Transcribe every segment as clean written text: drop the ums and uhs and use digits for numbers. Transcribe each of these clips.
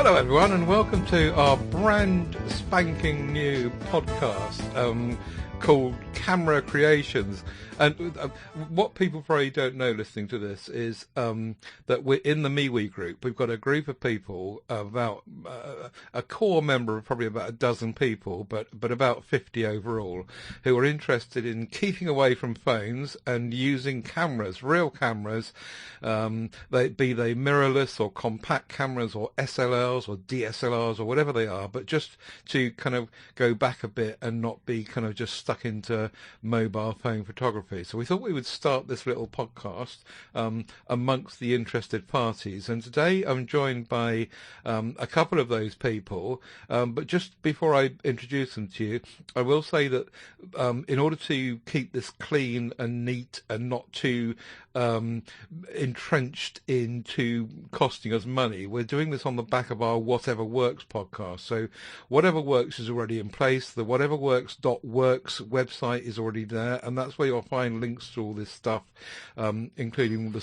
Hello everyone and welcome to our brand spanking new podcast called Camera Creations. And what people probably don't know listening to this is that we're in the MeWe group. We've got a group of people, about a core member of probably about a dozen people, but about 50 overall, who are interested in keeping away from phones and using cameras, real cameras, be they mirrorless or compact cameras or SLRs or DSLRs or whatever they are, but just to kind of go back a bit and not be kind of just stuck into mobile phone photography. So we thought we would start this little podcast amongst the interested parties. And today I'm joined by a couple of those people. But just before I introduce them to you, I will say that in order to keep this clean and neat and not too entrenched into costing us money, we're doing this on the back of our Whatever Works podcast. So Whatever Works is already in place. The whateverworks.works website is already there, and that's where you'll find links to all this stuff, including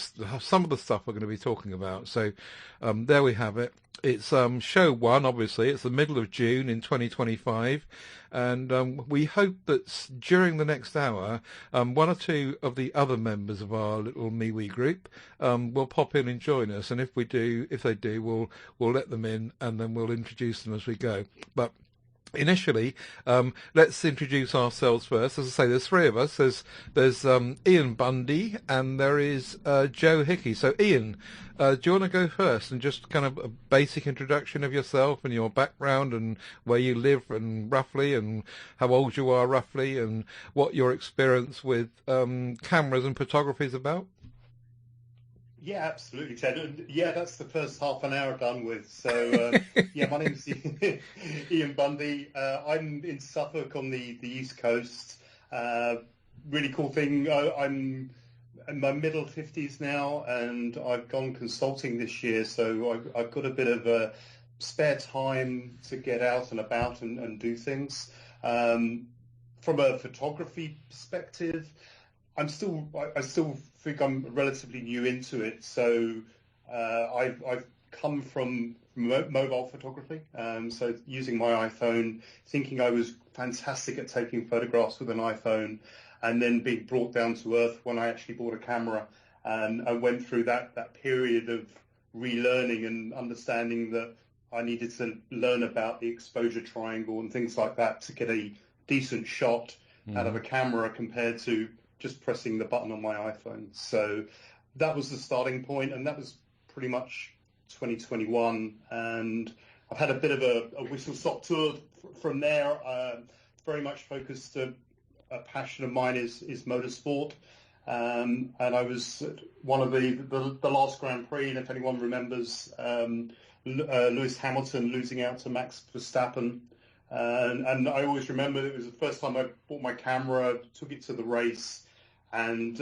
some of the stuff we're going to be talking about. So there we have it. It's show one, obviously. It's the middle of June in 2025. And we hope that during the next hour, one or two of the other members of our little MeWe group will pop in and join us. And if they do, we'll let them in and then we'll introduce them as we go. But initially, let's introduce ourselves first. As I say, there's three of us. There's Ian Bundey and there is Joe Hickey. So Ian, do you want to go first and just kind of a basic introduction of yourself and your background and where you live and roughly and how old you are roughly and what your experience with cameras and photography is about? Yeah, absolutely, Ted. And yeah, that's the first half an hour done with. So, yeah, my name's Ian Bundey. I'm in Suffolk on the East Coast. Really cool thing. I'm in my middle 50s now, and I've gone consulting this year. So I've got a bit of spare time to get out and about and do things. From a photography perspective, I still think I'm relatively new into it. So I've come from mobile photography, so using my iPhone, thinking I was fantastic at taking photographs with an iPhone, and then being brought down to earth when I actually bought a camera. And I went through that period of relearning and understanding that I needed to learn about the exposure triangle and things like that to get a decent shot out of a camera compared to just pressing the button on my iPhone. So that was the starting point, and that was pretty much 2021. And I've had a bit of a whistle-stop tour from there. Very much focused, a passion of mine is motorsport. And I was at one of the last Grand Prix, and if anyone remembers, Lewis Hamilton losing out to Max Verstappen. And I always remember it was the first time I bought my camera, took it to the race, and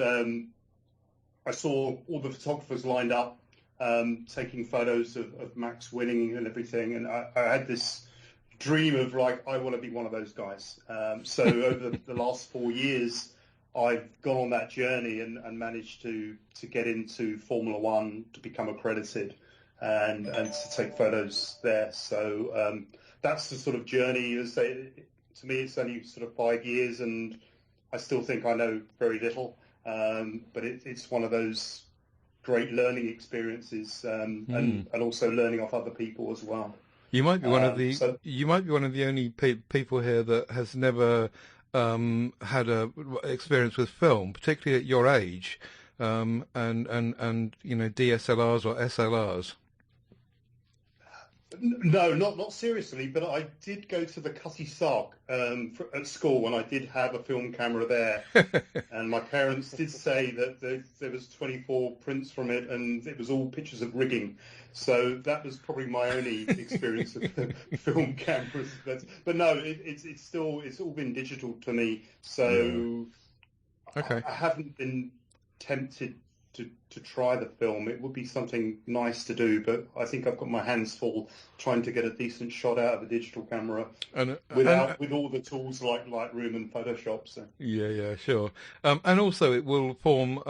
I saw all the photographers lined up taking photos of Max winning and everything, and I had this dream of, like, I want to be one of those guys. So over the last 4 years, I've gone on that journey and managed to get into Formula One, to become accredited and to take photos there. So that's the sort of journey. As to me, it's only sort of 5 years, and I still think I know very little, but it's one of those great learning experiences, and also learning off other people as well. You might be one of the only people here that has never had a experience with film, particularly at your age, and DSLRs or SLRs. No, not seriously, but I did go to the Cutty Sark at school, and I did have a film camera there. And my parents did say that there was 24 prints from it, and it was all pictures of rigging. So that was probably my only experience of film cameras. But no, it's all been digital to me. So okay. I haven't been tempted to try the film. It would be something nice to do, but I think I've got my hands full trying to get a decent shot out of a digital camera with all the tools like Lightroom and Photoshop. So. Yeah, sure. And also, it will form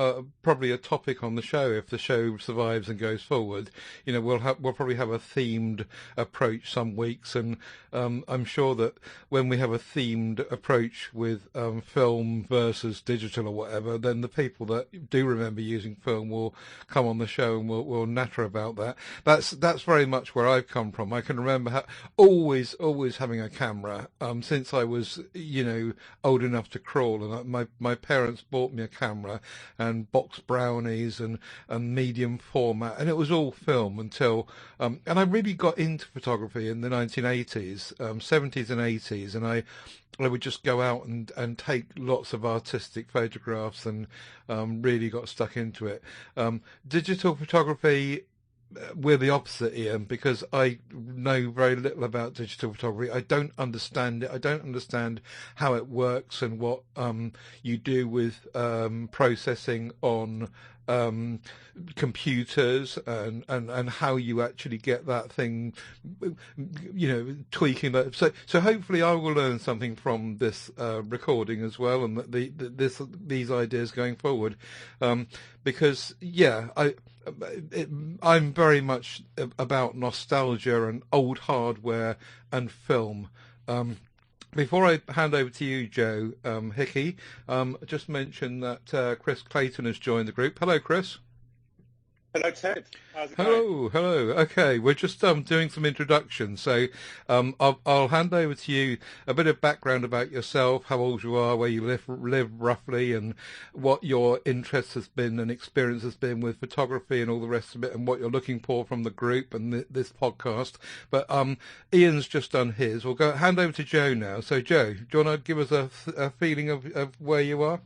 probably a topic on the show if the show survives and goes forward. You know, we'll probably have a themed approach some weeks, and I'm sure that when we have a themed approach with film versus digital or whatever, then the people that do remember using film will come on the show and we'll natter about that. That's very much where I've come from. I can remember always having a camera since I was, you know, old enough to crawl, and my parents bought me a camera and box brownies and medium format, and it was all film until and I really got into photography in the 1980s, 70s and 80s, and I would just go out and take lots of artistic photographs and really got stuck into it. Digital photography, we're the opposite, Ian, because I know very little about digital photography. I don't understand it. I don't understand how it works and what you do with processing on computers and how you actually get that thing, you know, tweaking that. So hopefully I will learn something from this recording as well, and these ideas going forward, because I'm very much about nostalgia and old hardware and film. Before I hand over to you, Joe Hickey, just mention that Chris Clayton has joined the group. Hello, Chris. Hello, Ted. How's it going? Hello. Okay, we're just doing some introductions. So I'll hand over to you a bit of background about yourself, how old you are, where you live roughly, and what your interest has been and experience has been with photography and all the rest of it, and what you're looking for from the group and this podcast. But Ian's just done his. We'll go hand over to Joe now. So Joe, do you want to give us a feeling of where you are?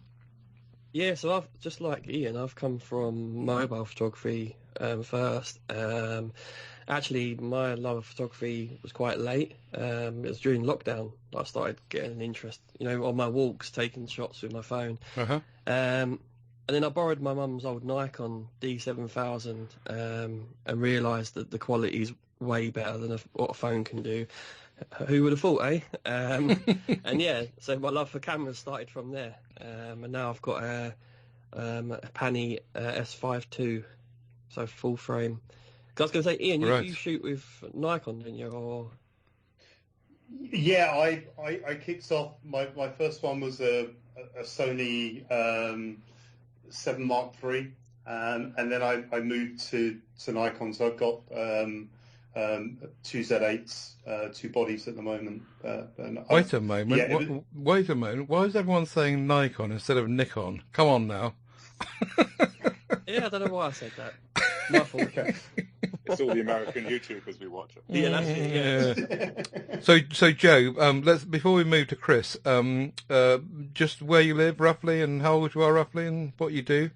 Yeah, so I've just like Ian, I've come from mobile photography first. Actually, my love of photography was quite late. It was during lockdown that I started getting an interest, you know, on my walks, taking shots with my phone. Uh-huh. And then I borrowed my mum's old Nikon D7000 and realised that the quality is way better than what a phone can do. Who would have thought, eh? And yeah, so my love for cameras started from there. And now I've got a Pani S5 II, so full frame. 'Cause I was going to say, Ian, you shoot with Nikon, didn't you? Or... Yeah, I kicked off, my first one was a Sony 7 Mark III, and then I moved to Nikon, so I've got two Z8s, two bodies at the moment. Wait a moment. Wait a moment. Why is everyone saying Nikon instead of Nikon? Come on now. Yeah, I don't know why I said that. My fault. Okay. It's all the American YouTubers we watch. Yeah, that's it. Yeah. So Joe, let's before we move to Chris, just where you live roughly, and how old you are roughly, and what you do.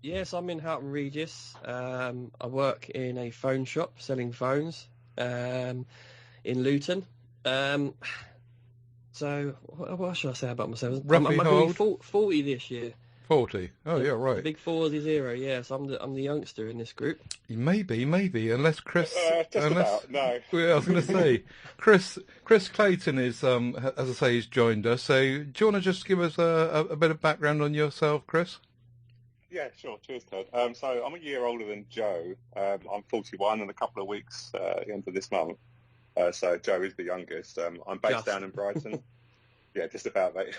Yes, I'm in Houghton Regis. I work in a phone shop selling phones in Luton. So what should I say about myself? Roughly I'm how old? 40 this year. 40. Oh, yeah, right. Big 40. Yeah, so I'm the youngster in this group. Maybe, unless Chris. About, no. Well, I was going to say, Chris Clayton is, as I say, he's joined us. So, do you want to just give us a bit of background on yourself, Chris? Yeah, sure. Cheers, Ted. So I'm a year older than Joe. I'm 41 in a couple of weeks at the end of this month. So Joe is the youngest. I'm based down in Brighton. Yeah, just about, mate.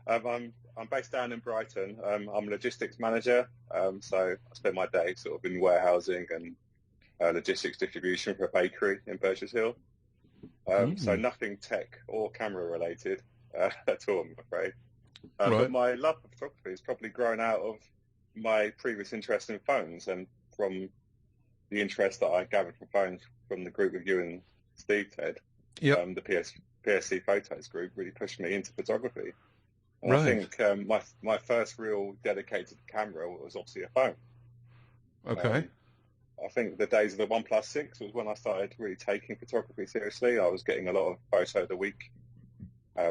I'm based down in Brighton. I'm a logistics manager. So I spend my day sort of in warehousing and logistics distribution for a bakery in Burgess Hill. So nothing tech or camera related at all, I'm afraid. Right. But my love for photography has probably grown out of my previous interest in phones, and from the interest that I gathered from phones from the group of you and Steve, Ted. Yep. The PSC Photos group really pushed me into photography. And Right. I think my first real dedicated camera was obviously a phone. Okay. I think the days of the OnePlus 6 was when I started really taking photography seriously. I was getting a lot of photo of the week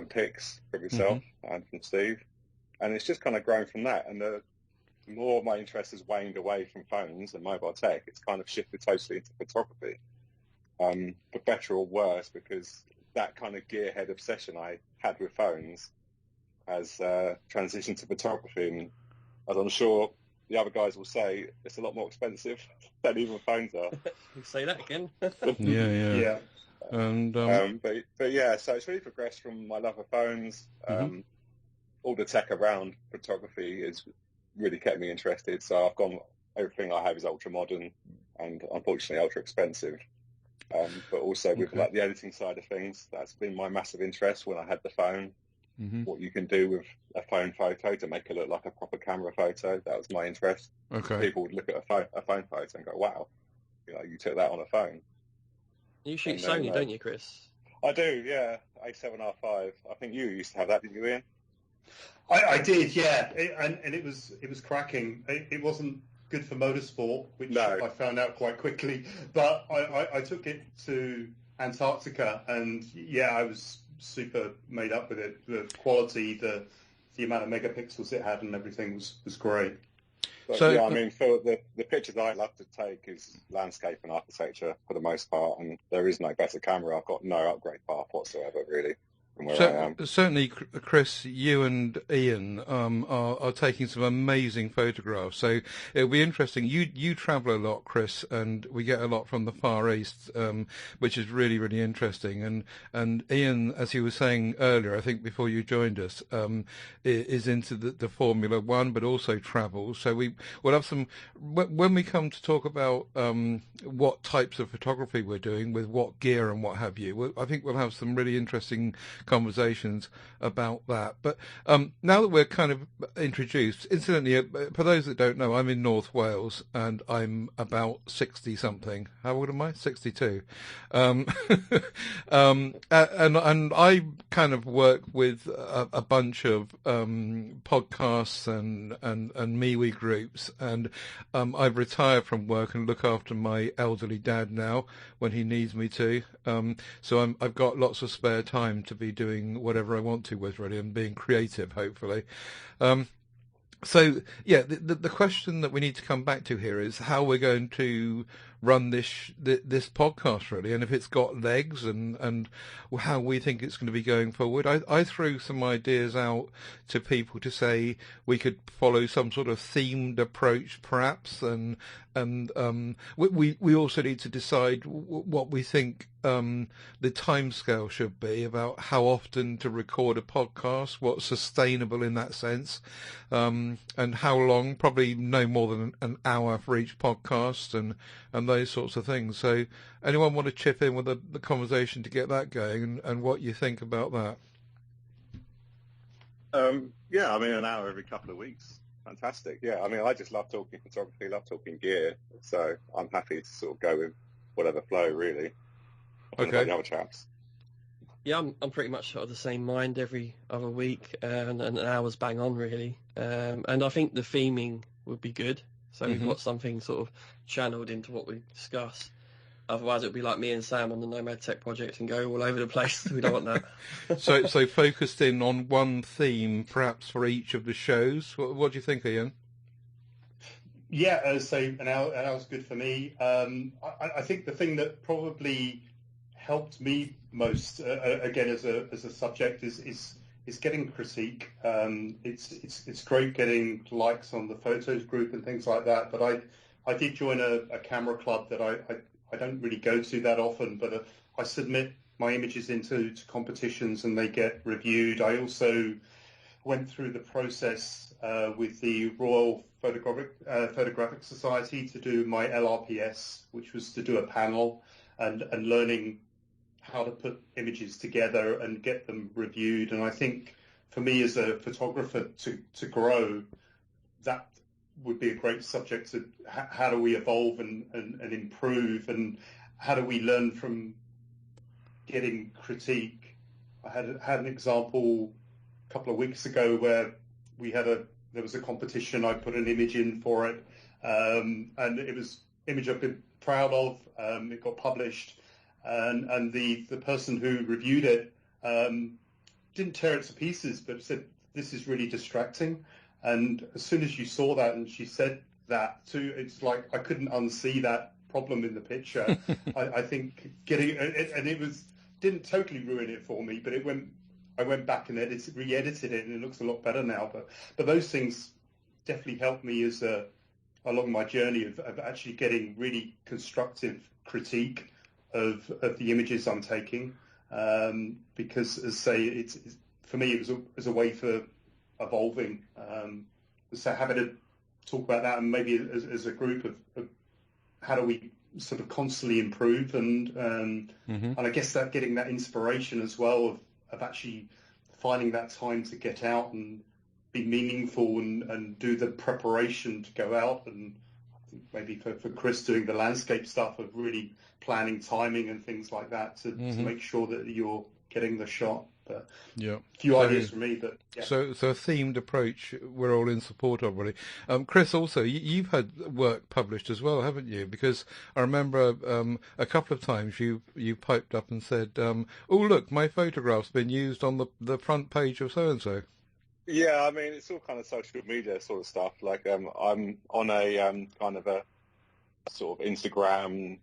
pics from yourself and from Steve, and it's just kind of grown from that. And the more my interest has waned away from phones and mobile tech, it's kind of shifted totally into photography. For better or worse, because that kind of gearhead obsession I had with phones has transitioned to photography. And as I'm sure the other guys will say, it's a lot more expensive than even phones are. You say that again. Yeah. And but yeah, so it's really progressed from my love of phones. All the tech around photography has really kept me interested. So I've gone, everything I have is ultra modern and unfortunately ultra expensive. But also with like the editing side of things, that's been my massive interest when I had the phone. What you can do with a phone photo to make it look like a proper camera photo, that was my interest. People would look at a phone photo and go, wow, you took that on a phone. You shoot Sony, don't you, Chris? I do, yeah. A7R5. I think you used to have that, didn't you, Ian? I did, yeah. And it was cracking. It wasn't good for motorsport, which I found out quite quickly. But I took it to Antarctica, and yeah, I was super made up with it. The quality, the amount of megapixels it had, and everything was great. But, so, yeah, I mean, for the pictures I love to take is landscape and architecture for the most part, and there is no better camera. I've got no upgrade path whatsoever, really, from where I am. Certainly, Chris, you and Ian are taking some amazing photographs. So it'll be interesting. You travel a lot, Chris, and we get a lot from the Far East, which is really, really interesting. And Ian, as he was saying earlier, I think before you joined us, is into the Formula One, but also travel. So we'll have some, when we come to talk about what types of photography we're doing with what gear and what have you, I think we'll have some really interesting conversations about that. But now that we're kind of introduced, incidentally, for those that don't know, I'm in North Wales and I'm about 60 something. How old am I? 62. And I kind of work with a bunch of podcasts and MeWe groups, and I've retired from work and look after my elderly dad now when he needs me to. So I've got lots of spare time to be doing whatever I want to with, really, and being creative, hopefully. So, yeah, the question that we need to come back to here is how we're going to run this podcast, really, and if it's got legs and how we think it's going to be going forward. I threw some ideas out to people to say we could follow some sort of themed approach, perhaps, and we also need to decide what we think the timescale should be about how often to record a podcast, what's sustainable in that sense, and how long. Probably no more than an hour for each podcast, and those sorts of things. So anyone want to chip in with the conversation to get that going, and what you think about that? Yeah, I mean, an hour every couple of weeks. Fantastic. Yeah, I mean, I just love talking photography, love talking gear, so I'm happy to sort of go with whatever flow, really. Okay. The other chaps. Yeah, I'm pretty much sort of the same mind every other week, and an hour's bang on, really. And I think the theming would be good. So we've got something sort of channeled into what we discuss. Otherwise, it would be like me and Sam on the Nomad Tech project and go all over the place. We don't want that. So focused in on one theme, perhaps for each of the shows. What do you think, Ian? Yeah, so an hour's good for me. I think the thing that probably helped me most, again as a subject, is getting critique. It's great getting likes on the photos group and things like that. But I did join a camera club that I don't really go to that often, but I submit my images into competitions and they get reviewed. I also went through the process with the Royal Photographic Society to do my LRPS, which was to do a panel and learning how to put images together and get them reviewed. And I think for me as a photographer to grow, that would be a great subject to how do we evolve and improve, and how do we learn from getting critique. I had an example a couple of weeks ago where there was a competition. I put an image in for it, and it was an image I've been proud of. It got published, and the person who reviewed it didn't tear it to pieces, but said this is really distracting. And as soon as you saw that and she said that too, it's like I couldn't unsee that problem in the picture. I think getting it, and it didn't totally ruin it for me, but I went back and re-edited it, and it looks a lot better now. But those things definitely helped me along my journey of actually getting really constructive critique of the images I'm taking, because, as I say, it's for me it was a way for evolving. So having to talk about that, and maybe as a group of how do we sort of constantly improve, and I guess that getting that inspiration as well of actually finding that time to get out and be meaningful and do the preparation to go out, and I think maybe for Chris doing the landscape stuff of really planning timing and things like that to make sure that you're getting the shot. But a few ideas from me, but yeah. So a themed approach we're all in support of, really. Chris, also, you've had work published as well, haven't you? Because I remember a couple of times you piped up and said, oh, look, my photograph's been used on the front page of so-and-so. Yeah, I mean, it's all kind of social media sort of stuff. Like, I'm on a kind of a sort of Instagram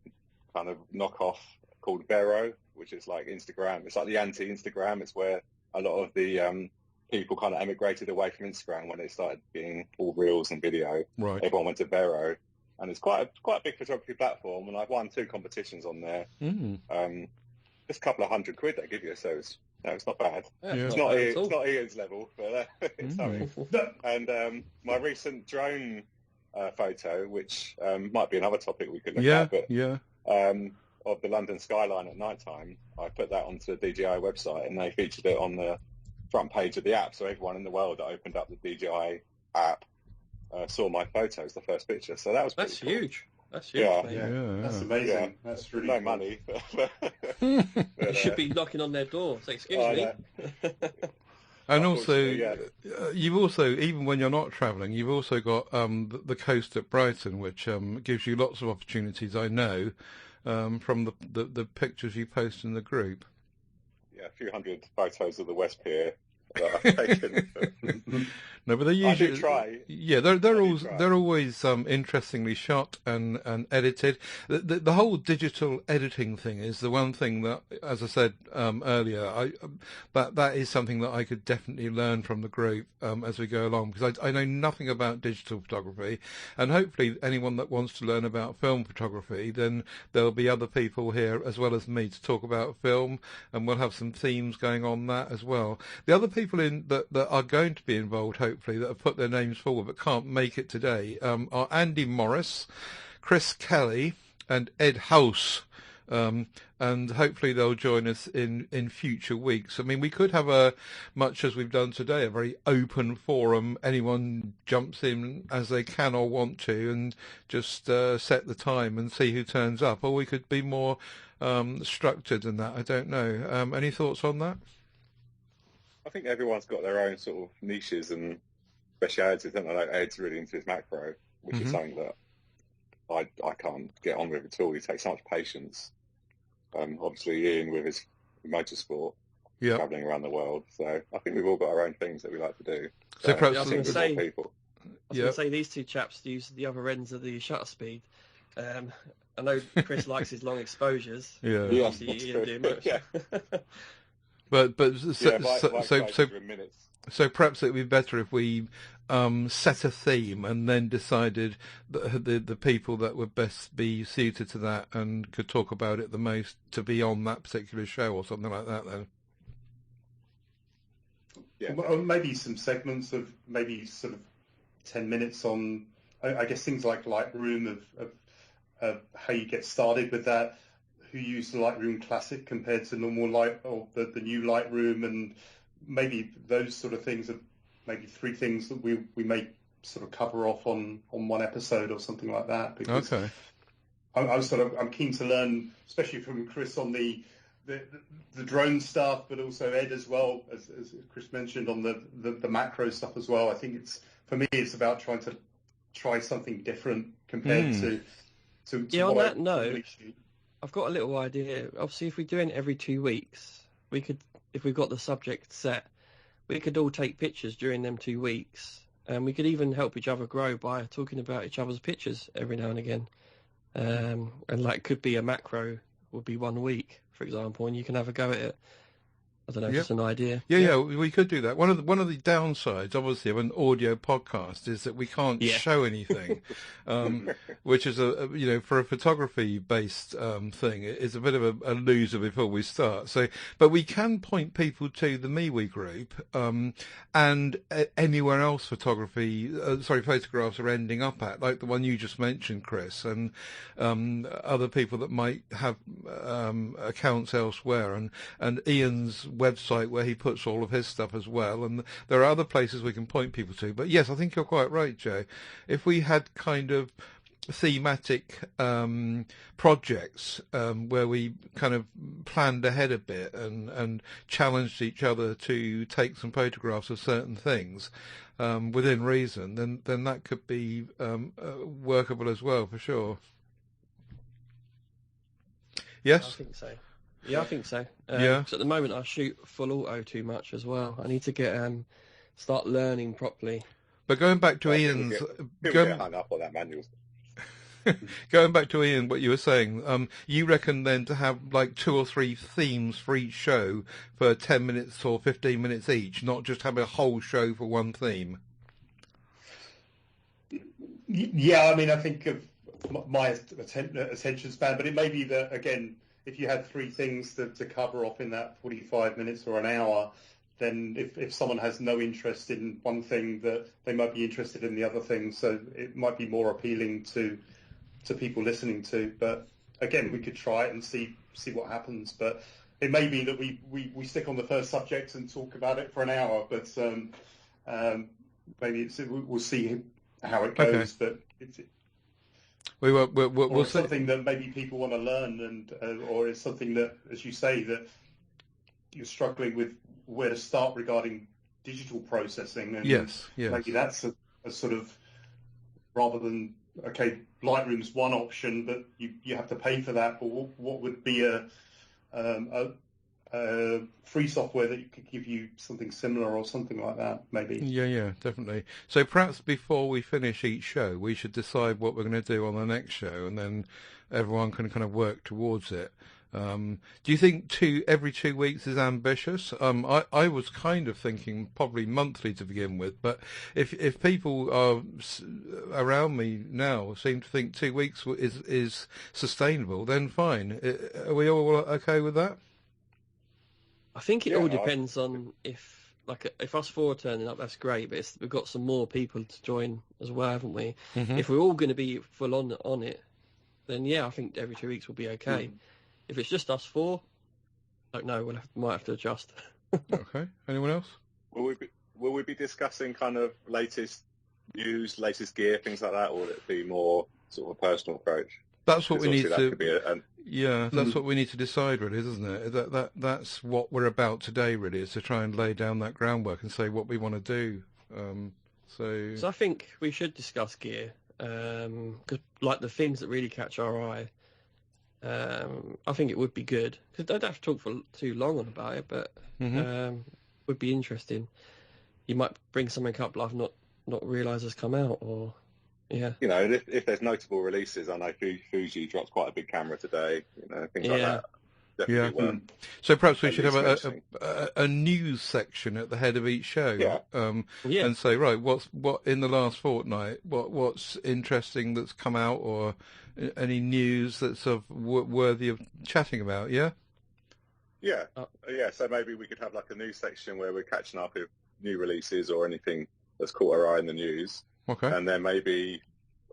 kind of knockoff called Vero, which is like Instagram. It's like the anti-Instagram. It's where a lot of the people kind of emigrated away from Instagram when it started being all reels and video. Right. Everyone went to Vero, and it's quite a big photography platform. And I've won 2 competitions on there. Just a couple of £100 they give you, so it's not bad. Yeah, it's not Ian's level, but it's something. And my recent drone photo, which might be another topic we could look at, but of the London skyline at night time, I put that onto the DJI website, and they featured it on the front page of the app, so everyone in the world that opened up the DJI app saw my photo as the first picture. So that was pretty cool. Huge. That's huge. Yeah, that's amazing. Yeah. That's really no cool. money. You should be knocking on their door. So, excuse me. And also, you've also, even when you're not travelling, you've also got the coast at Brighton, which gives you lots of opportunities, I know, from the pictures you post in the group. Yeah, a few hundred photos of the West Pier that I've taken. No, but they usually I do try. Yeah, they're always interestingly shot and edited. The whole digital editing thing is the one thing that, as I said earlier, that is something that I could definitely learn from the group as we go along, because I know nothing about digital photography, and hopefully anyone that wants to learn about film photography, then there'll be other people here as well as me to talk about film, and we'll have some themes going on that as well. The other people that are going to be involved, hopefully, that have put their names forward but can't make it today, are Andy Morris, Chris Kelly, and Ed House. And hopefully they'll join us in future weeks. I mean, we could have much as we've done today, a very open forum. Anyone jumps in as they can or want to, and just set the time and see who turns up. Or we could be more structured than that. I don't know. Any thoughts on that? I think everyone's got their own sort of niches and specialities. I don't know, like Ed's really into his macro, which is something that I can't get on with at all. He takes so much patience. Obviously, Ian with his motorsport, travelling around the world. So I think we've all got our own things that we like to do. So perhaps I was going to say these two chaps use the other ends of the shutter speed. I know Chris likes his long exposures. Yeah. But minutes. So perhaps it would be better if we set a theme and then decided the people that would best be suited to that and could talk about it the most to be on that particular show or something like that then. Yeah. Or maybe some segments of maybe sort of 10 minutes on, I guess, things like Lightroom of how you get started with that, who used the Lightroom Classic compared to normal or the new Lightroom, and maybe those sort of things are maybe 3 things that we may sort of cover off on one episode or something like that. Because okay. I'm keen to learn, especially from Chris, on the drone stuff, but also Ed as well, as Chris mentioned, on the macro stuff as well. I think for me it's about trying to try something different compared to on that note, I've got a little idea. Obviously, if we're doing it every 2 weeks, we could, if we've got the subject set, we could all take pictures during them 2 weeks And we could even help each other grow by talking about each other's pictures every now and again. And like, could be a macro would be 1 week, for example, and you can have a go at it. I don't know, Yep. just an idea. Yeah, we could do that. One of the downsides, obviously, of an audio podcast is that we can't show anything, which is for a photography based thing, it's a bit of a loser before we start. So, but we can point people to the MeWe group and anywhere else photographs are ending up at, like the one you just mentioned, Chris, and other people that might have accounts elsewhere, and Ian's website where he puts all of his stuff as well, and there are other places we can point people to. But yes, I think you're quite right, Joe. If we had kind of thematic projects where we kind of planned ahead a bit and challenged each other to take some photographs of certain things within reason, then that could be workable as well, for sure. Yes? I think so. Yeah, I think so. Yeah. Because at the moment I shoot full auto too much as well. I need to get start learning properly. But going back to Ian's, people get hung up on that manual. Going back to Ian, what you were saying, you reckon then to have like 2 or 3 themes for each show for 10 minutes or 15 minutes each, not just have a whole show for one theme? Yeah, I mean, I think of my attention span, but it may be that, again, if you had 3 things to cover off in that 45 minutes or an hour, then if someone has no interest in one thing, that they might be interested in the other thing. So it might be more appealing to people listening to. But again, we could try it and see what happens. But it may be that we stick on the first subject and talk about it for an hour. But maybe we'll see how it goes. Okay. But We'll see. Something that maybe people want to learn, or it's something that, as you say, that you're struggling with where to start regarding digital processing. And yes. Maybe that's a sort of, rather than, okay, Lightroom's one option, but you have to pay for that. But what would be a free software that could give you something similar or something like that, maybe? Yeah, definitely. So perhaps before we finish each show, we should decide what we're going to do on the next show, and then everyone can kind of work towards it. Do you think every 2 weeks is ambitious? I was kind of thinking probably monthly to begin with, but if people are around me now seem to think 2 weeks is sustainable, then fine. Are we all okay with that? I think it all depends on if us 4 are turning up, that's great, but we've got some more people to join as well, haven't we? Mm-hmm. If we're all going to be full on it, then yeah, I think every 2 weeks will be okay. If it's just us 4, I don't know, might have to adjust. Okay. Anyone else? Will we be discussing kind of latest news, latest gear, things like that, or will it be more sort of a personal approach? That's what we need to. That's what we need to decide, really, isn't it? That's what we're about today, really, is to try and lay down that groundwork and say what we want to do. So I think we should discuss gear, because like the things that really catch our eye. I think it would be good, because I don't have to talk for too long about it, but would be interesting. You might bring something up that I've not realised has come out, or if there's notable releases. I know Fuji dropped quite a big camera today, things like that. Definitely So perhaps we should have a news section at the head of each show, and say, right, what in the last fortnight, what's interesting that's come out, or any news that's worthy of chatting about. Yeah. So maybe we could have like a news section where we're catching up with new releases or anything that's caught our eye in the news. Okay. And then maybe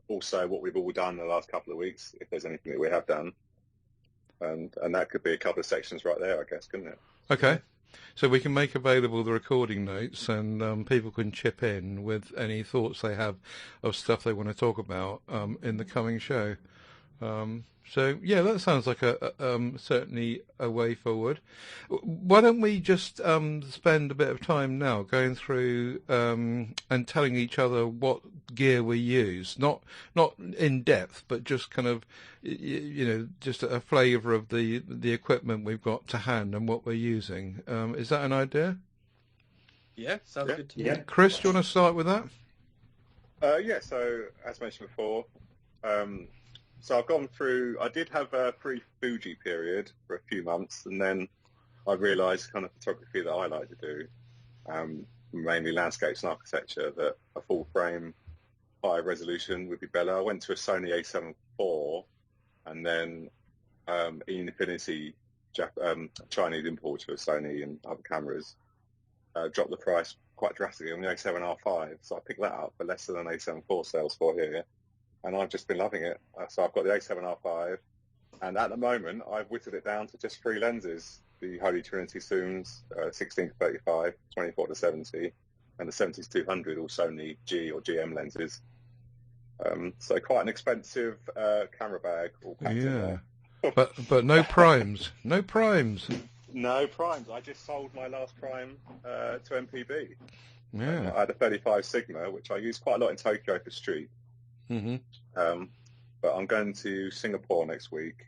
also what we've all done in the last couple of weeks, if there's anything that we have done. And that could be a couple of sections right there, I guess, couldn't it? Okay. So we can make available the recording notes, and people can chip in with any thoughts they have of stuff they want to talk about in the coming show. So yeah, that sounds like certainly a way forward. Why don't we just spend a bit of time now going through and telling each other what gear we use, not in depth, but just kind of just a flavour of the equipment we've got to hand and what we're using. Is that an idea? Yeah, sounds good to me. Yeah. Chris, do you want to start with that? Yeah, so as mentioned before, so I've gone through, I did have a pre-Fuji period for a few months, and then I realised kind of photography that I like to do, mainly landscapes and architecture, that a full frame, high resolution would be better. I went to a Sony A7 IV, and then Infinity, Chinese importer of Sony and other cameras, dropped the price quite drastically on the A7R5, so I picked that up for less than an A7 IV sells for here, and I've just been loving it. So I've got the A7R5, and at the moment I've whittled it down to just 3 lenses: the Holy Trinity zooms, 16-35, 24-70, and the 70-200, all Sony G or GM lenses. So quite an expensive camera bag, all packed in there. but no primes, no primes. No primes. I just sold my last prime to MPB. Yeah. I had a 35 Sigma, which I use quite a lot in Tokyo for street. Mm-hmm. But I'm going to Singapore next week,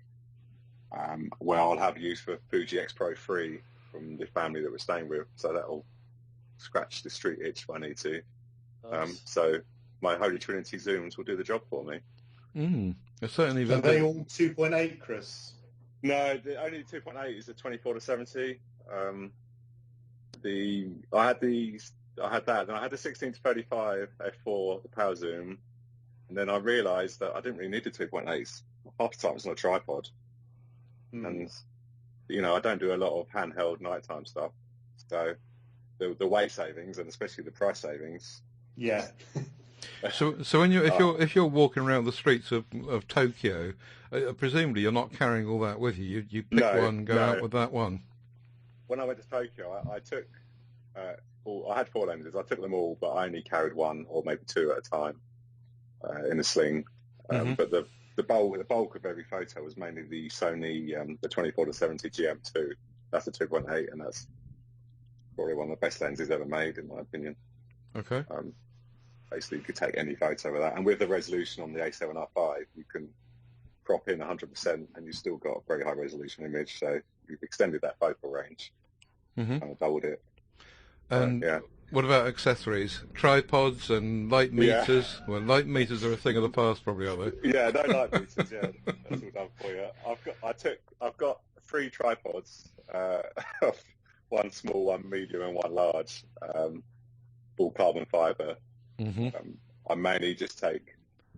where I'll have use for Fuji X Pro 3 from the family that we're staying with. So that'll scratch the street itch if I need to. Nice. So my Holy Trinity zooms will do the job for me. It's certainly. Are they all 2.8, Chris? No, the only 2.8 is the 24-70. I had that, and I had the 16-35 f4, the power zoom, and then I realised that I didn't really need the 2.8s. Half the time it's not a tripod, and I don't do a lot of handheld nighttime stuff, so the weight savings and especially the price savings. Yeah. So when if you're walking around the streets of Tokyo, presumably you're not carrying all that with you. You pick one, go out with that one. When I went to Tokyo, I took I had 4 lenses. I took them all, but I only carried 1 or maybe 2 at a time in a sling. But the bulk of every photo was mainly the Sony the 24-70 GM2. That's a 2.8, and that's probably one of the best lenses ever made, in my opinion. Okay. Basically, you could take any photo with that, and with the resolution on the A7R5, you can crop in 100%, and you've still got a very high resolution image. So you've extended that focal range, kind of doubled it. And what about accessories? Tripods and light meters? Yeah. Well, light meters are a thing of the past, probably, are they? Yeah, no light meters. Yeah, that's all done for you. I've got 3 tripods, 1 small, 1 medium, and 1 large, all carbon fibre. I mainly just take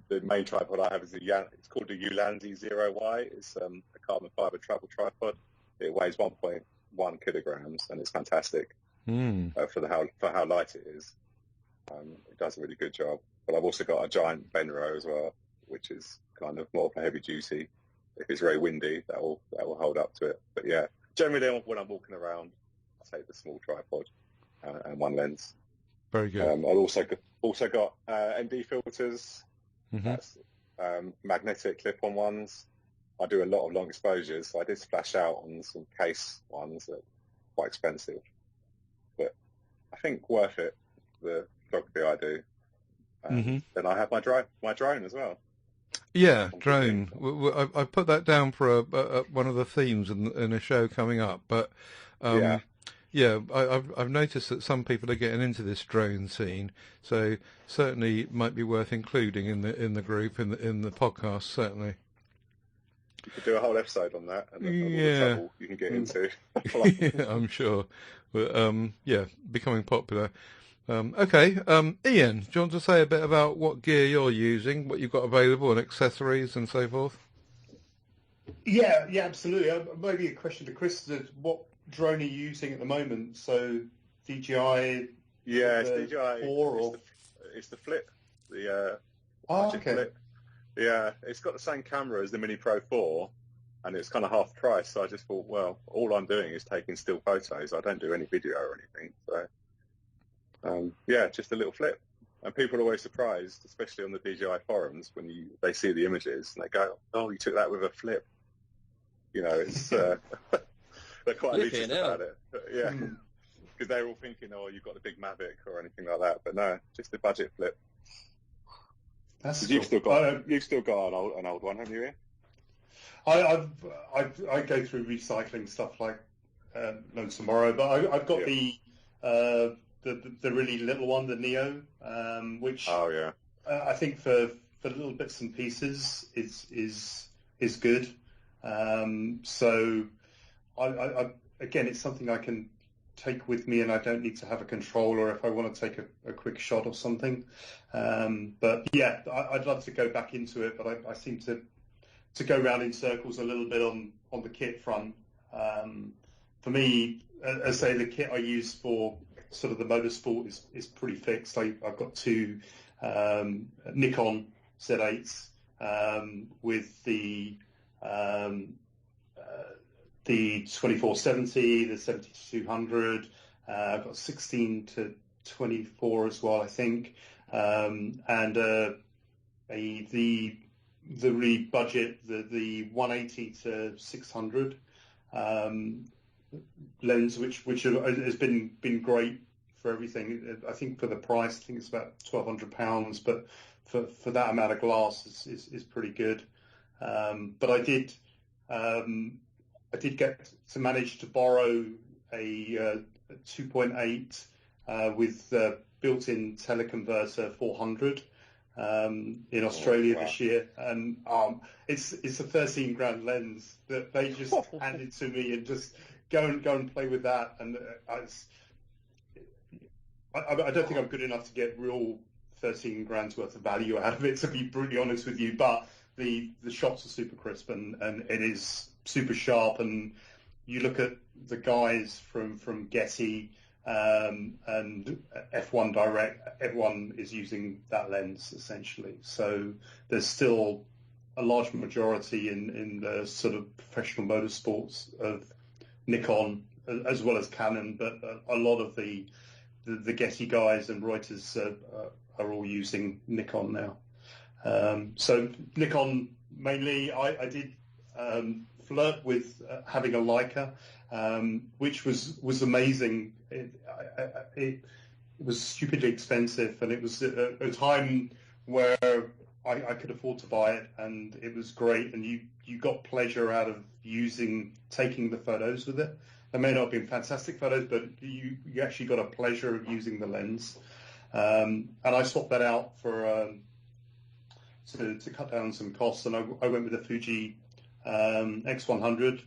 the main tripod I have is it's called the Ulanzi 0Y. It's a carbon fibre travel tripod. It weighs 1.1 kilograms, and it's fantastic for how light it is. It does a really good job. But I've also got a giant Benro as well, which is kind of more for heavy duty. If it's very windy, that will hold up to it. But yeah, generally when I'm walking around, I take the small tripod and 1 lens. Very good. I've also got ND filters. That's magnetic clip-on ones. I do a lot of long exposures, so I did splash out on some case ones that are quite expensive, but I think worth it, the photography I do. Then I have my drone as well. Yeah, drone. I put that down for one of the themes in a show coming up, but yeah, I've noticed that some people are getting into this drone scene, so certainly might be worth including in the group in the podcast. Certainly, you could do a whole episode on that, and all the trouble you can get into. Yeah, I'm sure, but becoming popular. Okay, Ian, do you want to say a bit about what gear you're using, what you've got available, and accessories and so forth? Yeah, absolutely. Maybe a question to Chris: what drone are you using at the moment? So DJI. Yeah, it's DJI. 4 or it's the Flip. The okay. Flip. Yeah, it's got the same camera as the Mini Pro 4, and it's kind of half price. So I just thought, well, all I'm doing is taking still photos. I don't do any video or anything. So just a little Flip. And people are always surprised, especially on the DJI forums, when they see the images and they go, "Oh, you took that with a Flip." It's they're quite elitist about it. Yeah, because they're all thinking, "Oh, you've got a big Mavic or anything like that," but no, just a budget Flip. That's cool. You've still got an old one, haven't you, Ian? I go through recycling stuff like no tomorrow, but I've got the really little one, the Neo, which I think for little bits and pieces is good. So I again, it's something I can take with me, and I don't need to have a controller if I want to take a quick shot or something. But yeah, I'd love to go back into it, but I seem to go round in circles a little bit on the kit front. For me, as I say, the kit I use for sort of the motorsport is pretty fixed. I've got two Nikon Z8s with the 2470, the 70-200. I've got 16 to 24 as well, I think, and the really budget, the 180 to 600 lens, which has been great for everything. I think for the price, I think it's about £1,200, but for that amount of glass is pretty good. But I did get to manage to borrow a 2.8 with built-in teleconverter 400 in Australia this year, and it's a 13 grand lens that they just handed to me, and just go and play with that. And I don't think I'm good enough to get real 13 grand's worth of value out of it, to be brutally honest with you. But the shots are super crisp, and it is super sharp. And you look at the guys from Getty and F1 Direct, everyone is using that lens essentially. So there's still a large majority in the sort of professional motorsports of Nikon as well as Canon, but a lot of the Getty guys and Reuters are all using Nikon now. So Nikon mainly. I did flirt with having a Leica, which was amazing. It was stupidly expensive, and it was a time where I could afford to buy it, and it was great. And you got pleasure out of taking the photos with it. They may not have been fantastic photos, but you actually got a pleasure of using the lens. And I swapped that out for to cut down some costs, and I went with the Fuji X100,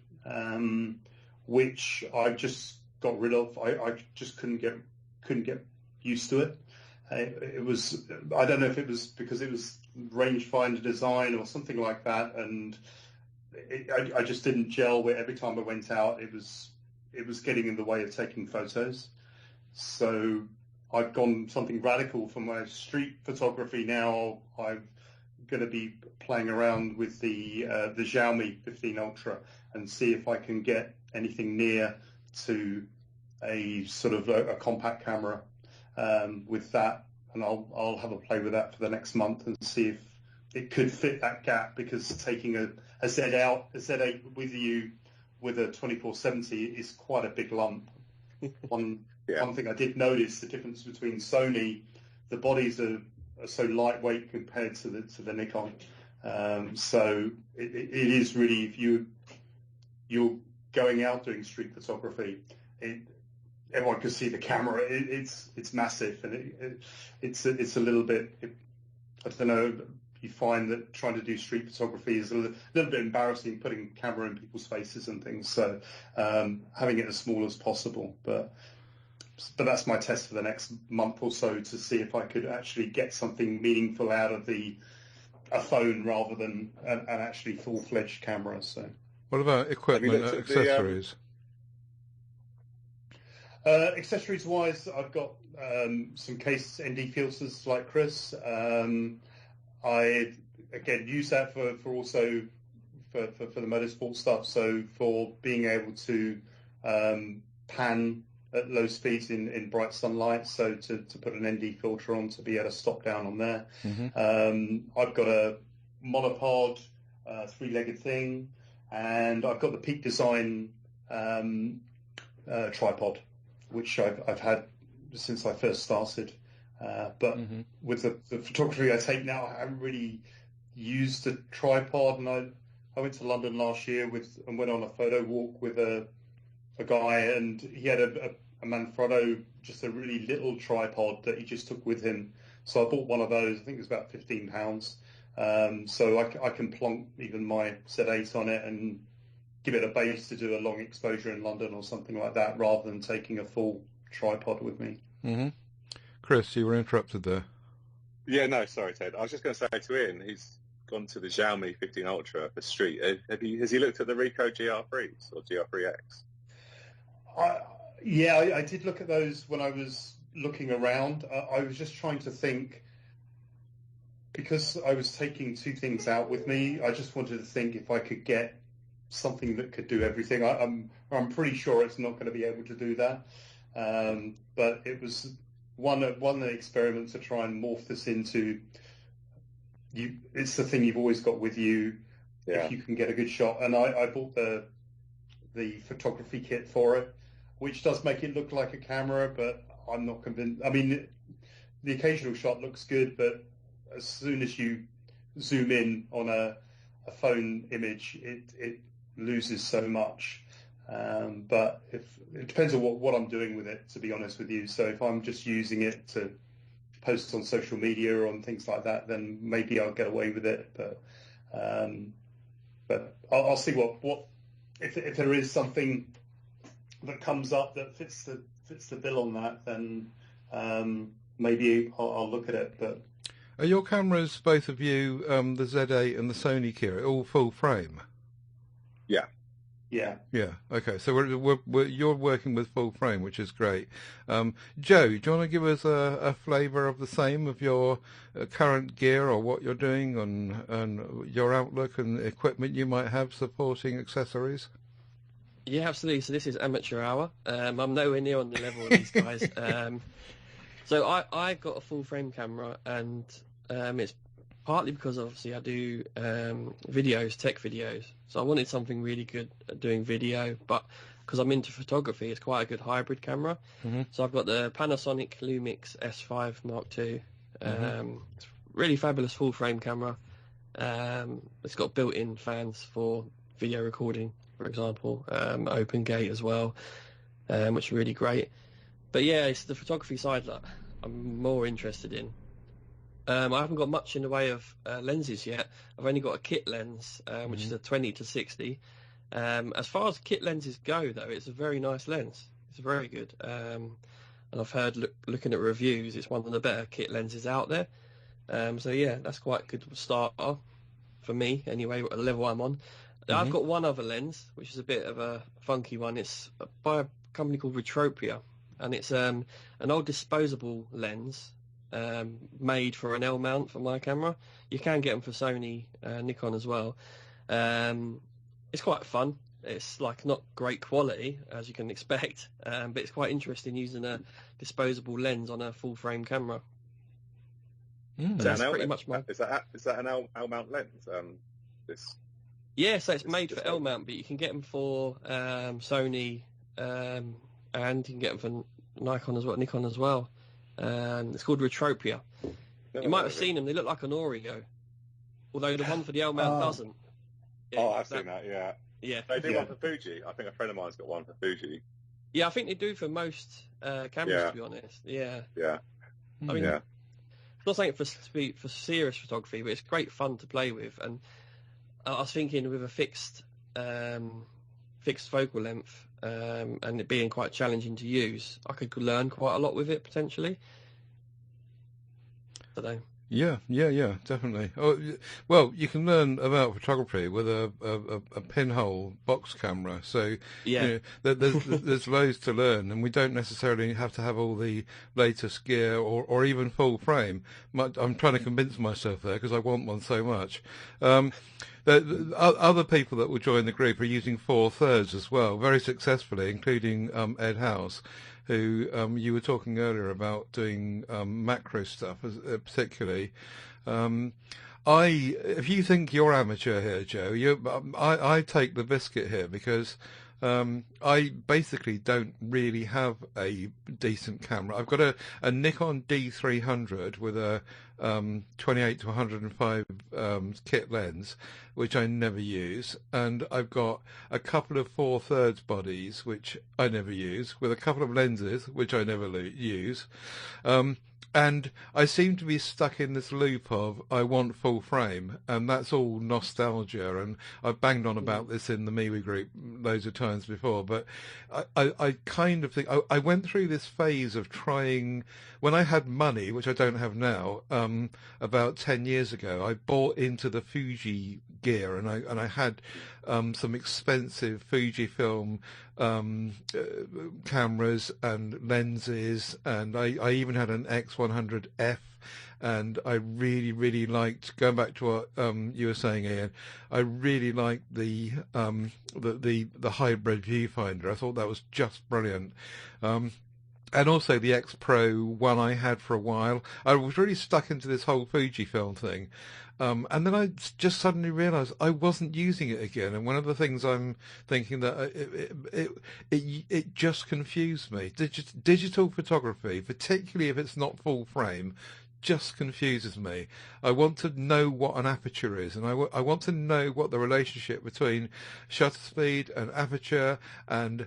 which I just got rid of. I just couldn't get used to it. It was, I don't know if it was because it was rangefinder design or something like that, and I just didn't gel with. Every time I went out, it was getting in the way of taking photos. So I've gone something radical for my street photography now. I'm going to be playing around with the Xiaomi 15 Ultra and see if I can get anything near to a sort of a compact camera with that, and I'll have a play with that for the next month and see if it could fit that gap, because taking a Z8 with you with a 2470 is quite a big lump. One thing I did notice, the difference between Sony, the bodies are so lightweight compared to the Nikon. So it is really, if you're going out doing street photography, everyone can see the camera. It's massive, and it's a little bit. I don't know. You find that trying to do street photography is a little bit embarrassing, putting camera in people's faces and things. So having it as small as possible, but that's my test for the next month or so, to see if I could actually get something meaningful out of a phone rather than an actually full-fledged camera. So, what about equipment, accessories? Accessories-wise, I've got some case ND filters like Chris. I again use that for also for the motorsport stuff. So for being able to pan at low speeds in bright sunlight, so to put an ND filter on to be able to stop down on there. Mm-hmm. I've got a monopod, three-legged thing, and I've got the Peak Design tripod, which I've had since I first started. But mm-hmm. with the photography I take now, I haven't really used a tripod. And I went to London last year and went on a photo walk with a guy, and he had a Manfrotto, just a really little tripod that he just took with him. So I bought one of those. I think it was about £15. So I can plonk even my Z8 on it and give it a base to do a long exposure in London or something like that, rather than taking a full tripod with me. Mm-hmm. Chris, you were interrupted there. Yeah, no, sorry, Ted. I was just going to say to Ian, he's gone to the Xiaomi 15 Ultra for street. Has he looked at the Ricoh GR3s or GR3X? I did look at those when I was looking around. I was just trying to think, because I was taking two things out with me. I just wanted to think if I could get something that could do everything. I'm pretty sure it's not going to be able to do that. But it was one of the experiments to try and morph this into. It's the thing you've always got with you, if you can get a good shot. And I bought the photography kit for it, which does make it look like a camera, but I'm not convinced. I mean, the occasional shot looks good, but as soon as you zoom in on a phone image, it loses so much. But it depends on what I'm doing with it, to be honest with you. So if I'm just using it to post on social media or on things like that, then maybe I'll get away with it. But I'll see what if there is something that comes up that fits the bill on that, then maybe I'll look at it. But are your cameras, both of you, the Z8 and the Sony Kira, all full frame? Yeah. Yeah. Yeah. Okay. So you're working with full frame, which is great. Joe, do you want to give us a flavour of the same of your current gear, or what you're doing, and your outlook and equipment you might have supporting accessories? Yeah, absolutely. So this is amateur hour. I'm nowhere near on the level of these guys. So I got a full frame camera, and it's partly because obviously I do tech videos. So I wanted something really good at doing video, but because I'm into photography, it's quite a good hybrid camera. Mm-hmm. So I've got the Panasonic Lumix S5 Mark II. It's really fabulous full frame camera. It's got built-in fans for video recording, for example, open gate as well, which is really great. But yeah, it's the photography side that I'm more interested in. I haven't got much in the way of lenses yet. I've only got a kit lens, which is a 20-60. As far as kit lenses go, though, it's a very nice lens. It's very good. And I've heard, looking at reviews, it's one of the better kit lenses out there. So yeah, that's quite a good starter for me, anyway, at the level I'm on. I've got one other lens, which is a bit of a funky one. It's by a company called Retropia, and it's an old disposable lens made for an L mount for my camera. You can get them for Sony, Nikon as well. It's quite fun. It's like not great quality, as you can expect, but it's quite interesting using a disposable lens on a full frame camera. Is that an L mount lens? Yeah, so it's made for L mount, but you can get them for Sony, and you can get them for Nikon as well. It's called Retropia. You might have seen them. They look like an Oreo, although the one for the L mount doesn't. Yeah, I've seen that. Yeah. Yeah. They do one for Fuji. I think a friend of mine's got one for Fuji. Yeah, I think they do for most cameras, to be honest. Yeah. Yeah. I mean, it's not saying for serious photography, but it's great fun to play with. And I was thinking with a fixed focal length, and it being quite challenging to use, I could learn quite a lot with it potentially. I don't know. Yeah, definitely. Oh, well, you can learn about photography with a pinhole box camera. So there's loads to learn, and we don't necessarily have to have all the latest gear or even full frame. I'm trying to convince myself there because I want one so much. The other people that will join the group are using 4/3 as well, very successfully, including Ed House, who you were talking earlier about doing macro stuff, particularly. If you think you're amateur here, Joe, I take the biscuit here because I basically don't really have a decent camera. I've got a Nikon D300 with a 28 to 105 kit lens, which I never use, and I've got a couple of 4/3 bodies, which I never use, with a couple of lenses, which I never use. And I seem to be stuck in this loop of I want full frame, and that's all nostalgia. And I've banged on about this in the MeWe group loads of times before. But I kind of think I went through this phase of trying when I had money, which I don't have now. About 10 years ago, I bought into the Fuji gear, and I had some expensive Fujifilm cameras and lenses, and I even had an X100F, and I really, really liked, going back to what you were saying, Ian, I really liked the hybrid viewfinder. I thought that was just brilliant. And also the X Pro one I had for a while. I was really stuck into this whole Fujifilm thing. And then I just suddenly realised I wasn't using it again. And one of the things I'm thinking that it just confused me. Digital photography, particularly if it's not full frame, just confuses me. I want to know what an aperture is, and I want to know what the relationship between shutter speed and aperture and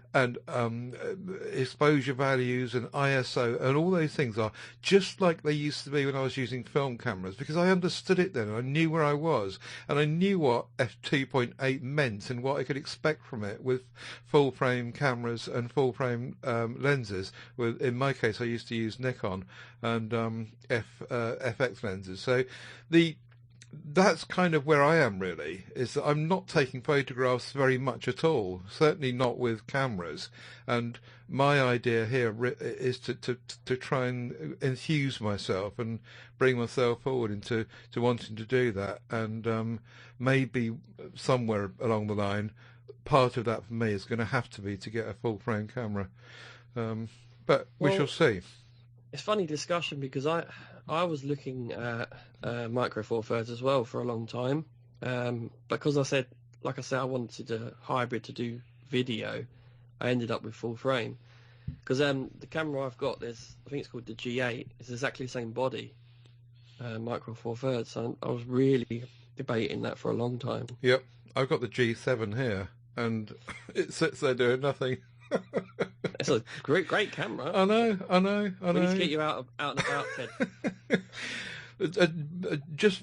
exposure values and ISO and all those things are, just like they used to be when I was using film cameras, because I understood it then. I knew where I was, and I knew what f2.8 meant and what I could expect from it with full frame cameras and full frame lenses. In my case, I used to use Nikon and FX lenses. So that's kind of where I am, really, is that I'm not taking photographs very much at all, certainly not with cameras. And my idea here is to try and enthuse myself and bring myself forward into wanting to do that. And maybe somewhere along the line, part of that for me is going to have to be to get a full frame camera. But we shall see. It's funny discussion because I was looking at Micro Four Thirds as well for a long time, because I wanted a hybrid to do video. I ended up with full frame because the camera I've got, I think it's called the G8. It's exactly the same body, Micro Four Thirds. So I was really debating that for a long time. Yep, I've got the G7 here, and it sits there doing nothing. It's a great camera. I know. We need to get you out and about, Ted. Just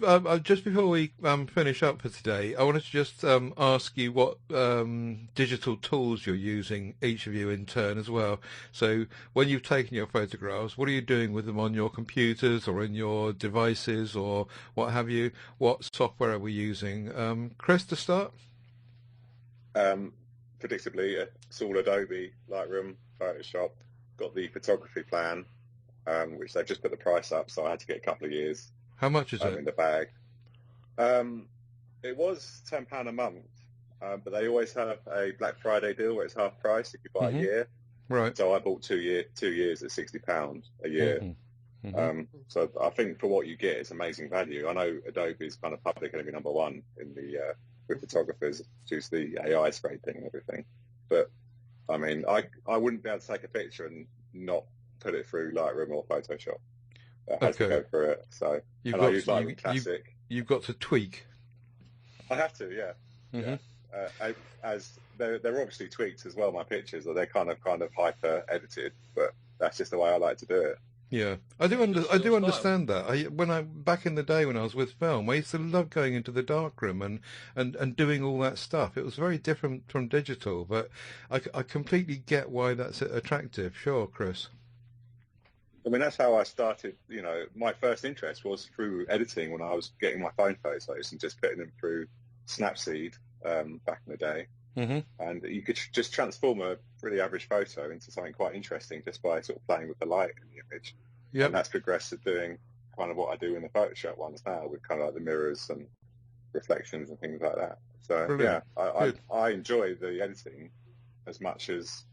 before we finish up for today, I wanted to just ask you what digital tools you're using, each of you in turn as well. So when you've taken your photographs, what are you doing with them on your computers or in your devices or what have you? What software are we using? Chris, to start? Predictably, it's all Adobe, Lightroom, Photoshop. Got the photography plan, which they've just put the price up, so I had to get a couple of years. How much is it? In the bag. It was £10 a month, but they always have a Black Friday deal where it's half price if you buy a year. Right. So I bought 2 years at £60 a year. So I think for what you get, it's amazing value. I know Adobe is kind of public enemy number one in the with photographers due to the AI scraping and everything. But I mean, I wouldn't be able to take a picture and not put it through Lightroom or Photoshop. I had to go through it. So I use Lightroom Classic. You've got to tweak. I have to, yeah. As they're obviously tweaked as well. My pictures, or they're kind of hyper edited, but that's just the way I like to do it. Yeah, I do understand that. Back in the day when I was with film, I used to love going into the darkroom and doing all that stuff. It was very different from digital, but I completely get why that's attractive. Sure, Chris. I mean, that's how I started. You know, my first interest was through editing when I was getting my phone photos and just putting them through Snapseed back in the day. And you could just transform a really average photo into something quite interesting just by sort of playing with the light in the image. Yep. And that's progressed to doing kind of what I do in the Photoshop ones now with kind of like the mirrors and reflections and things like that. So brilliant. Yeah, I enjoy the editing as much as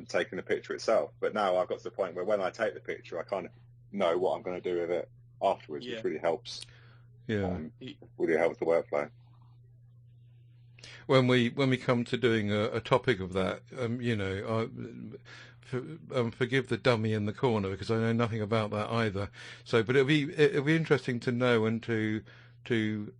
taking the picture itself. But now I've got to the point where when I take the picture, I kind of know what I'm going to do with it afterwards, which really helps. Yeah, really helps the workflow. When we come to doing a topic of that, forgive the dummy in the corner because I know nothing about that either. So, but it'll be interesting to know and to to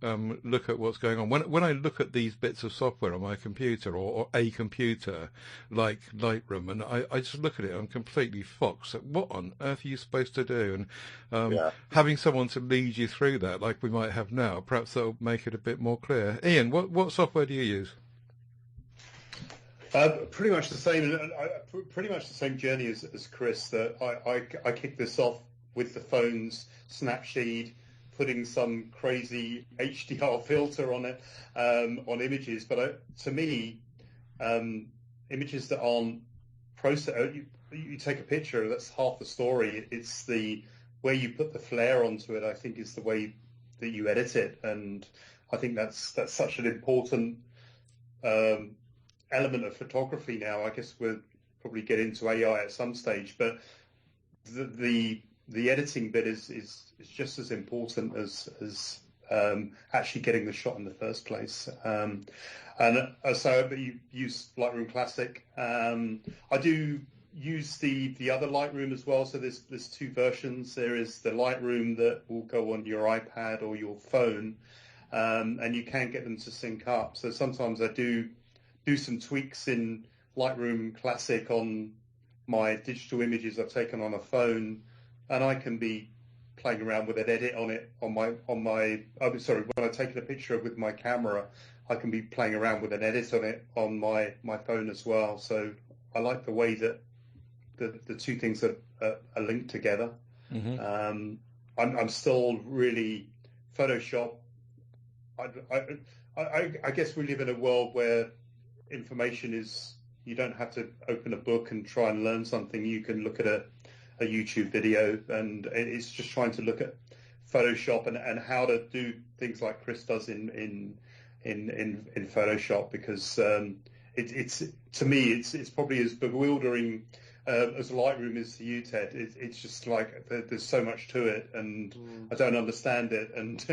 look at what's going on. When I look at these bits of software on my computer or a computer like Lightroom, and I just look at it, I'm completely foxed. What on earth are you supposed to do? And having someone to lead you through that, like we might have now, perhaps that'll make it a bit more clear. Ian, what software do you use? Pretty much the same. Pretty much the same journey as Chris. That I kicked this off with the phone's Snapseed, putting some crazy HDR filter on it on images. But to me, images that aren't processed, you take a picture. That's half the story. It's the way you put the flare onto it. I think is the way that you edit it, and I think that's such an important element of photography now. I guess we'll probably get into AI at some stage, but the editing bit is just as important as actually getting the shot in the first place. So you use Lightroom Classic. I do use the other Lightroom as well. So there's two versions. There is the Lightroom that will go on your iPad or your phone, and you can get them to sync up. So sometimes I do some tweaks in Lightroom Classic on my digital images I've taken on a phone, and I can be playing around with an edit on it on my when I've taken a picture with my camera, I can be playing around with an edit on it on my phone as well. So I like the way that the two things are linked together. Mm-hmm. I'm still really Photoshop. I guess we live in a world where information is, you don't have to open a book and try and learn something. You can look at a YouTube video, and it's just trying to look at Photoshop and how to do things like Chris does in Photoshop, because it's to me it's probably as bewildering as Lightroom is to you, Ted. It's just like there's so much to it, and I don't understand it, and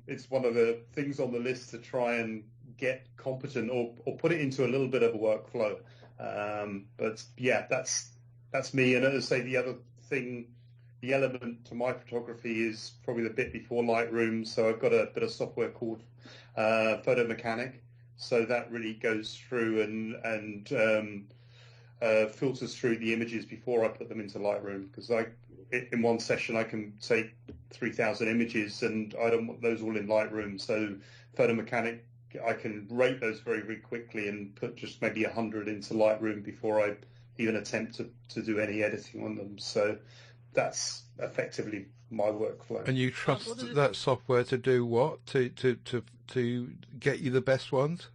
it's one of the things on the list to try and get competent or put it into a little bit of a workflow. But yeah, that's me. And as I say, the other thing, the element to my photography is probably the bit before Lightroom. So I've got a bit of software called Photo Mechanic. So that really goes through and filters through the images before I put them into Lightroom, because in one session I can take 3,000 images, and I don't want those all in Lightroom. So Photo Mechanic, I can rate those very, very quickly and put just maybe 100 into Lightroom before I even attempt to do any editing on them. So that's effectively my workflow. And you trust that software to do what? To get you the best ones?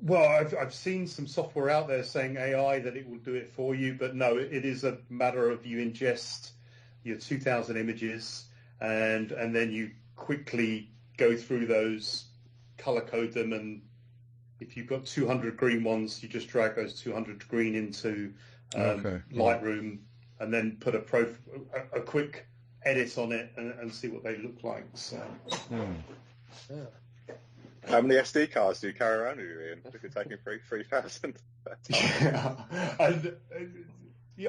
Well, I've seen some software out there saying AI that it will do it for you, but no, it is a matter of you ingest your 2,000 images and then you quickly go through those, color code them, and if you've got 200 green ones, you just drag those 200 green into Lightroom, and then put a quick edit on it and see what they look like. So, yeah. How many SD cards do you carry around with you, Ian? If you're taking 3,000.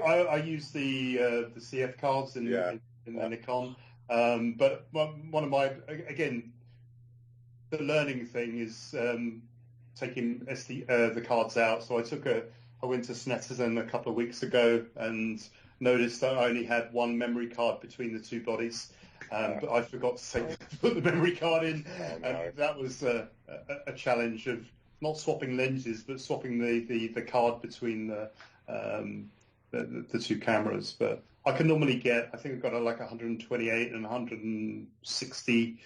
I use the CF cards in the Nikon. But one of my, again, the learning thing is taking the cards out. So I went to Snetterton a couple of weeks ago and noticed that I only had one memory card between the two bodies. But I forgot to put the memory card in. And that was a challenge of not swapping lenses, but swapping the card between the two cameras. But I can normally get, I think I've got like 128 and 160,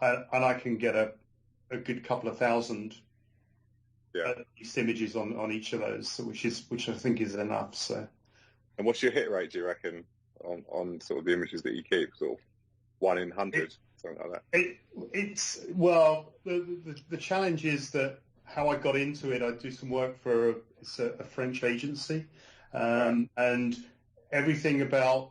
and I can get a good couple of thousand these images on each of those, which I think is enough. So. And what's your hit rate, do you reckon, on sort of the images that you keep? Sort of 1 in 100, something like that. The challenge is that how I got into it, I do some work for a French agency, and everything about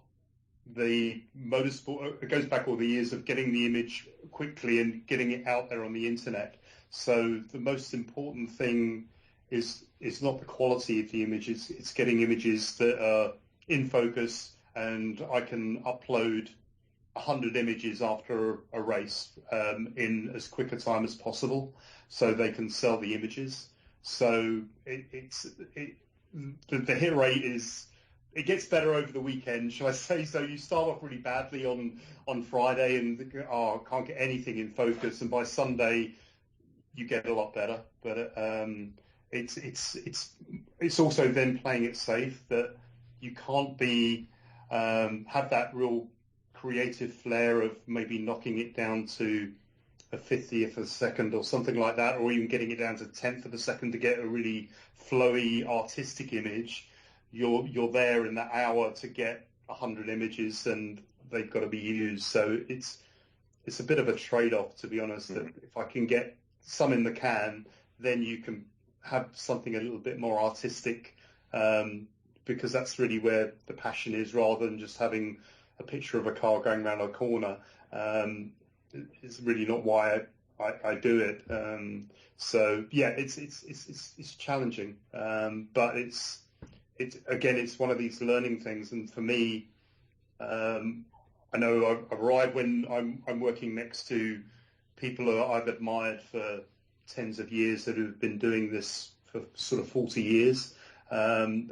the motorsport, it goes back all the years of getting the image quickly and getting it out there on the internet. So the most important thing is not the quality of the images, it's getting images that are in focus, and I can upload 100 images after a race in as quick a time as possible, so they can sell the images. So the hit rate it gets better over the weekend, shall I say? So you start off really badly on Friday and can't get anything in focus, and by Sunday you get a lot better. But it's also then playing it safe, that you can't have that real creative flair of maybe knocking it down to a 50th of a second or something like that, or even getting it down to 10th of a second to get a really flowy artistic image. You're there in that hour to get 100 images, and they've got to be used. So it's a bit of a trade-off, to be honest. That if I can get some in the can, then you can have something a little bit more artistic, because that's really where the passion is, rather than just having a picture of a car going around a corner. It's really not why I do it. So yeah, it's challenging, but it's one of these learning things. And for me, I know I arrive when I'm working next to people who I've admired for tens of years that have been doing this for sort of 40 years, and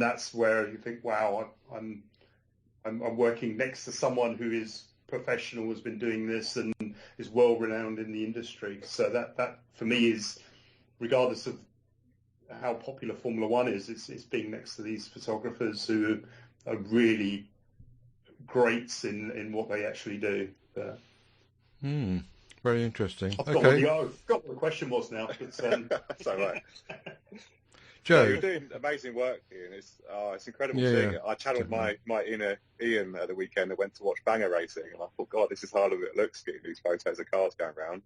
that's where you think, wow, I'm working next to someone who is professional, has been doing this, and is well renowned in the industry. So that for me is, regardless of how popular Formula One is, it's being next to these photographers who are really greats in what they actually do. Very interesting. I've forgot what the question was now. But, that's all right. Joe, you're doing amazing work, Ian. It's incredible seeing it. I channeled my inner Ian at the weekend and went to watch banger racing, and I thought, God, this is harder than it looks, getting these photos of cars going around.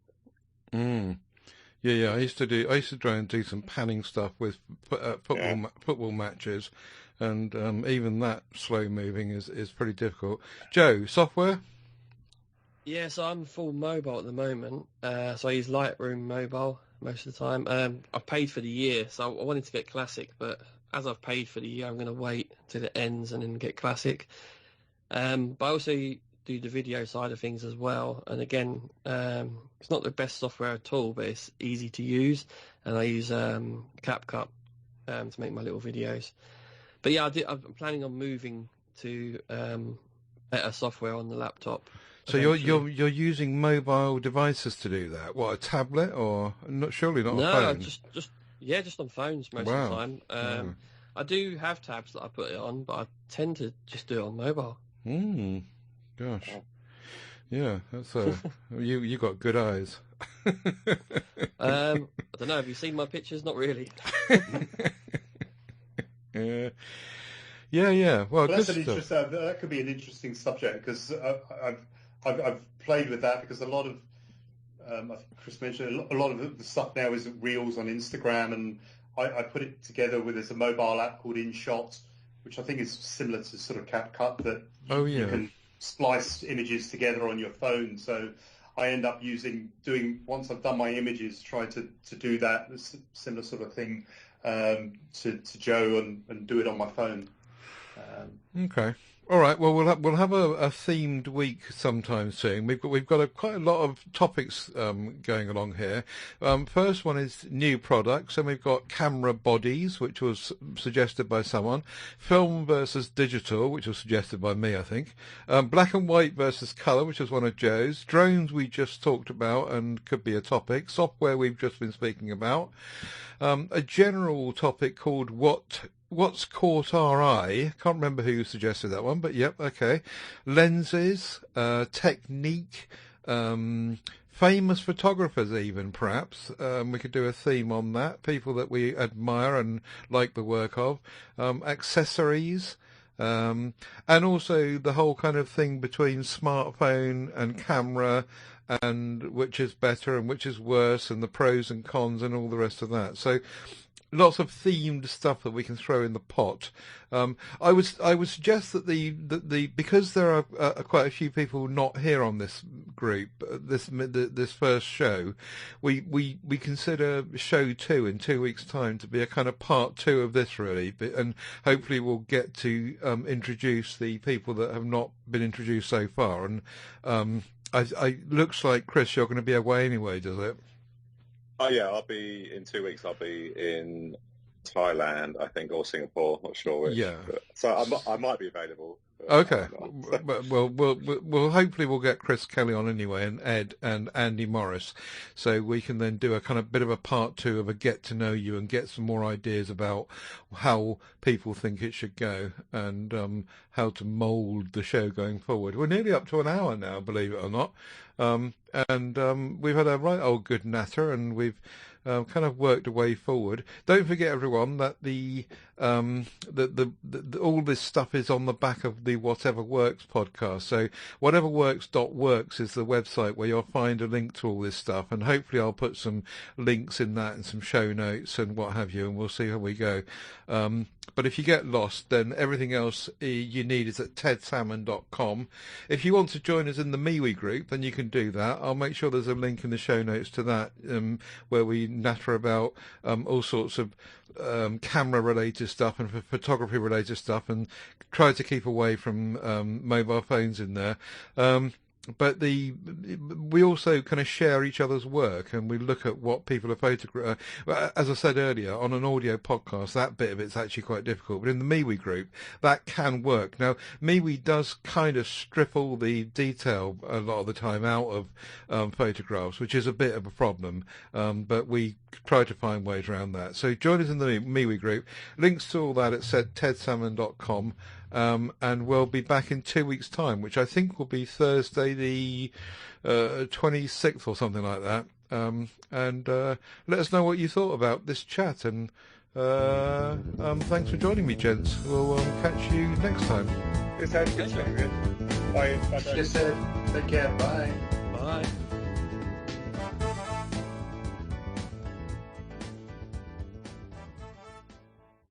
Yeah. I used to try and do some panning stuff with football matches, and even that slow moving is pretty difficult. Joe, software? Yeah, so I'm full mobile at the moment. So I use Lightroom Mobile most of the time. I've paid for the year, so I wanted to get Classic, but as I've paid for the year, I'm going to wait till it ends and then get Classic. But I also do the video side of things as well. And again, it's not the best software at all, but it's easy to use. And I use CapCut to make my little videos. But yeah, I'm planning on moving to better software on the laptop. So you're using mobile devices to do that? What, a tablet or surely not a phone? No, just on phones most of the time. I do have tabs that I put it on, but I tend to just do it on mobile. Gosh, yeah, that's you got good eyes. I don't know. Have you seen my pictures? Not really. Yeah. Well, that's that could be an interesting subject, because I've played with that, because a lot of I think Chris mentioned a lot of the stuff now is reels on Instagram, and I put it together with a mobile app called InShot, which I think is similar to sort of CapCut, that you can splice images together on your phone. So I end up once I've done my images, try to do that similar sort of thing to Joe and do it on my phone. Okay. All right. Well, we'll have a themed week sometime soon. We've got quite a lot of topics going along here. First one is new products, and we've got camera bodies, which was suggested by someone. Film versus digital, which was suggested by me, I think. Black and white versus colour, which was one of Joe's. Drones we just talked about and could be a topic. Software we've just been speaking about. A general topic called What's caught our eye? Can't remember who suggested that one, but yep, okay. Lenses, technique, famous photographers even, perhaps. We could do a theme on that. People that we admire and like the work of. Accessories, and also the whole kind of thing between smartphone and camera, and which is better and which is worse, and the pros and cons and all the rest of that. So lots of themed stuff that we can throw in the pot. I would suggest that the because there are quite a few people not here on this group, this first show, we consider show 2 in 2 weeks' time to be a kind of part 2 of this, really, and hopefully we'll get to introduce the people that have not been introduced so far. And I looks like, Chris, you're going to be away anyway, does it? Oh yeah, I'll be in 2 weeks. I'll be in Thailand, I think, or Singapore. Not sure which. Yeah. So I might be available. Okay. Well, we'll hopefully we'll get Chris Kelly on anyway, and Ed and Andy Morris, so we can then do a kind of bit of a part 2 of a get to know you and get some more ideas about how people think it should go and how to mould the show going forward. We're nearly up to an hour now, believe it or not, and we've had a right old good natter, and we've kind of worked a way forward. Don't forget, everyone, that the all this stuff is on the back of the Whatever Works podcast. So whateverworks.works is the website where you'll find a link to all this stuff, and hopefully I'll put some links in that and some show notes and what have you, and we'll see how we go. But if you get lost, then everything else you need is at tedsalmon.com. If you want to join us in the MeWe group, then you can do that. I'll make sure there's a link in the show notes to that, where we natter about all sorts of camera-related stuff and photography-related stuff, and try to keep away from mobile phones in there. But we also kind of share each other's work, and we look at what people are photographing. As I said earlier, on an audio podcast, that bit of it's actually quite difficult. But in the MeWe group, that can work. Now, MeWe does kind of strip all the detail a lot of the time out of photographs, which is a bit of a problem. But we try to find ways around that. So join us in the MeWe group. Links to all that at tedsalmon.com. And we'll be back in 2 weeks' time, which I think will be Thursday the 26th or something like that. And let us know what you thought about this chat. And thanks for joining me, gents. We'll catch you next time. Bye. Bye. Yes, sir. Take care. Bye. Bye.